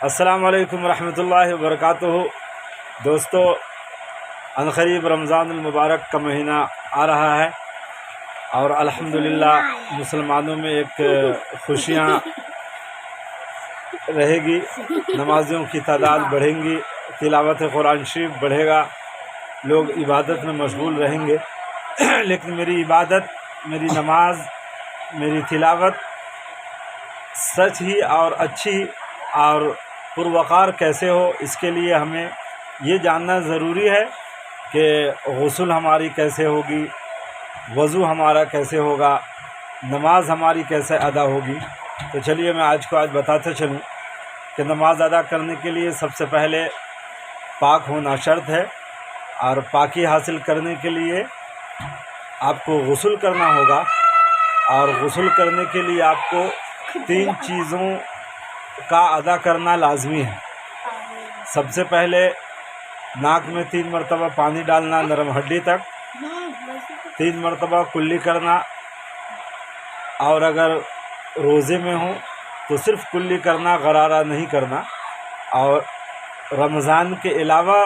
السلام علیکم ورحمۃ اللہ وبرکاتہ۔ دوستو، عنقریب رمضان المبارک کا مہینہ آ رہا ہے اور الحمدللہ مسلمانوں میں ایک خوشیاں رہے گی، نمازیوں کی تعداد بڑھیں گی، تلاوت قرآن شریف بڑھے گا، لوگ عبادت میں مشغول رہیں گے۔ لیکن میری عبادت، میری نماز، میری تلاوت سچ ہی اور اچھی اور پروقار کیسے ہو، اس کے لیے ہمیں یہ جاننا ضروری ہے کہ غسل ہماری کیسے ہوگی، وضو ہمارا کیسے ہوگا، نماز ہماری کیسے ادا ہوگی۔ تو چلیے میں آج بتاتے چلوں کہ نماز ادا کرنے کے لیے سب سے پہلے پاک ہونا شرط ہے، اور پاکی حاصل کرنے کے لیے آپ کو غسل کرنا ہوگا، اور غسل کرنے کے لیے آپ کو 3 چیزوں کا ادا کرنا لازمی ہے۔ سب سے پہلے ناک میں 3 مرتبہ پانی ڈالنا نرم ہڈی تک، 3 مرتبہ کلی کرنا، اور اگر روزے میں ہوں تو صرف کلی کرنا، غرارہ نہیں کرنا، اور رمضان کے علاوہ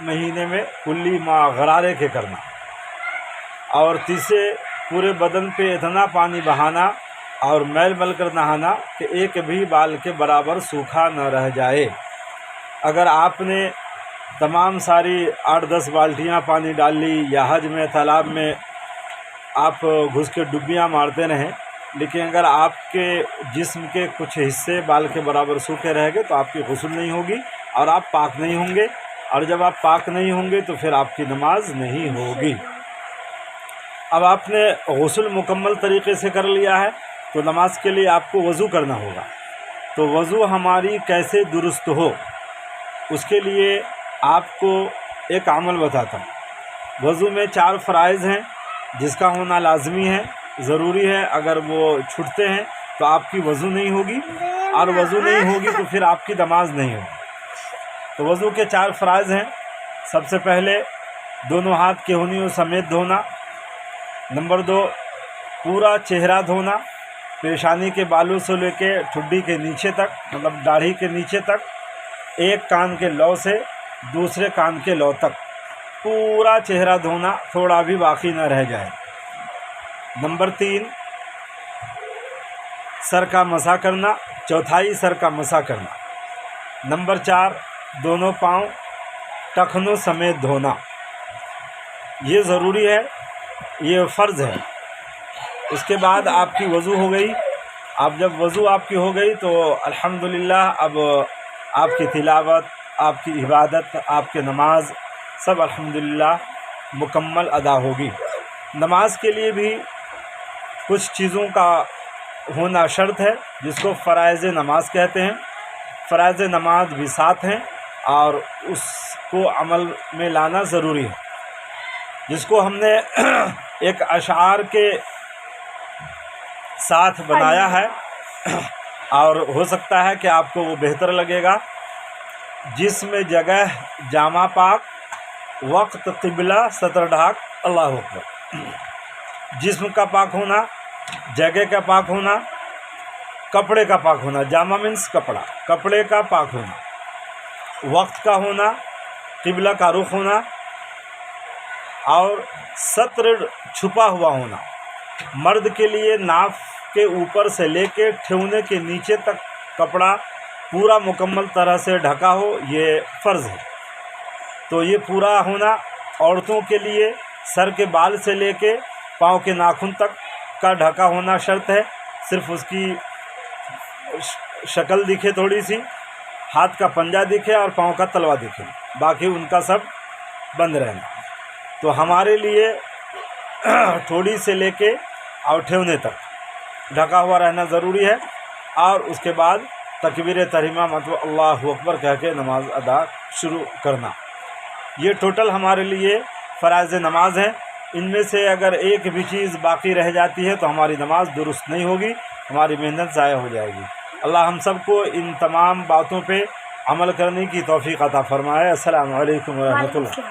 مہینے میں کلی مع غرارے کے کرنا، اور تیسرے پورے بدن پہ اتنا پانی بہانا اور میل مل کر نہانا کہ ایک بھی بال کے برابر سوکھا نہ رہ جائے۔ اگر آپ نے تمام ساری 8-10 بالٹیاں پانی ڈال لی، یا حج میں تالاب میں آپ گھس کے ڈبیاں مارتے رہیں، لیکن اگر آپ کے جسم کے کچھ حصے بال کے برابر سوکھے رہ گئے تو آپ کی غسل نہیں ہوگی اور آپ پاک نہیں ہوں گے، اور جب آپ پاک نہیں ہوں گے تو پھر آپ کی نماز نہیں ہوگی۔ اب آپ نے غسل مکمل طریقے سے کر لیا ہے تو نماز کے لیے آپ کو وضو کرنا ہوگا۔ تو وضو ہماری کیسے درست ہو، اس کے لیے آپ کو ایک عمل بتاتا ہوں۔ وضو میں 4 فرائض ہیں جس کا ہونا لازمی ہے، ضروری ہے۔ اگر وہ چھوٹتے ہیں تو آپ کی وضو نہیں ہوگی، اور وضو نہیں ہوگی تو پھر آپ کی نماز نہیں ہوگی۔ تو وضو کے 4 فرائض ہیں۔ سب سے پہلے دونوں ہاتھ کہنیوں سمیت دھونا۔ نمبر 2، پورا چہرہ دھونا، پیشانی کے بالوں سے لے کے ٹھڈی کے نیچے تک، مطلب داڑھی کے نیچے تک، ایک کان کے لو سے دوسرے کان کے لو تک پورا چہرہ دھونا، تھوڑا بھی باقی نہ رہ جائے۔ نمبر 3، سر کا مسح کرنا، چوتھائی سر کا مسح کرنا۔ نمبر 4، دونوں پاؤں ٹخنوں سمیت دھونا۔ یہ ضروری ہے، یہ فرض ہے۔ اس کے بعد آپ کی وضو ہو گئی۔ اب جب وضو آپ کی ہو گئی تو الحمدللہ اب آپ کی تلاوت، آپ کی عبادت، آپ کی نماز سب الحمدللہ مکمل ادا ہوگی۔ نماز کے لیے بھی کچھ چیزوں کا ہونا شرط ہے جس کو فرائض نماز کہتے ہیں۔ فرائض نماز بھی 7 ہیں اور اس کو عمل میں لانا ضروری ہے، جس کو ہم نے ایک اشعار کے ساتھ بنایا ہے، اور ہو سکتا ہے کہ آپ کو وہ بہتر لگے گا۔ جسم جگہ جامع پاک، وقت قبلہ سطر ڈھاک، اللہ اکبر۔ جسم کا پاک ہونا، جگہ کا پاک ہونا، کپڑے کا پاک ہونا، جامع مینس کپڑا، کپڑے کا پاک ہونا، وقت کا ہونا، قبلہ کا رخ ہونا، اور سطر چھپا ہوا ہونا۔ مرد کے لیے ناف کے اوپر سے لے کے ٹھیونے کے نیچے تک کپڑا پورا مکمل طرح سے ڈھکا ہو، یہ فرض ہے۔ تو یہ پورا ہونا۔ عورتوں کے لیے سر کے بال سے لے کے پاؤں کے ناخن تک کا ڈھکا ہونا شرط ہے، صرف اس کی شکل دکھے تھوڑی سی، ہاتھ کا پنجہ دکھے اور پاؤں کا تلوا دکھے، باقی ان کا سب بند رہنا۔ تو ہمارے لیے ٹھوڑی سے لے کے اور ٹھیونے تک ڈھکا ہوا رہنا ضروری ہے، اور اس کے بعد تکبیر تحریمہ مطلب اللہ اکبر کہہ کے نماز ادا شروع کرنا۔ یہ ٹوٹل ہمارے لیے فرائض نماز ہیں۔ ان میں سے اگر ایک بھی چیز باقی رہ جاتی ہے تو ہماری نماز درست نہیں ہوگی، ہماری محنت ضائع ہو جائے گی۔ اللہ ہم سب کو ان تمام باتوں پہ عمل کرنے کی توفیق عطا فرمائے۔ السلام علیکم ورحمۃ اللہ۔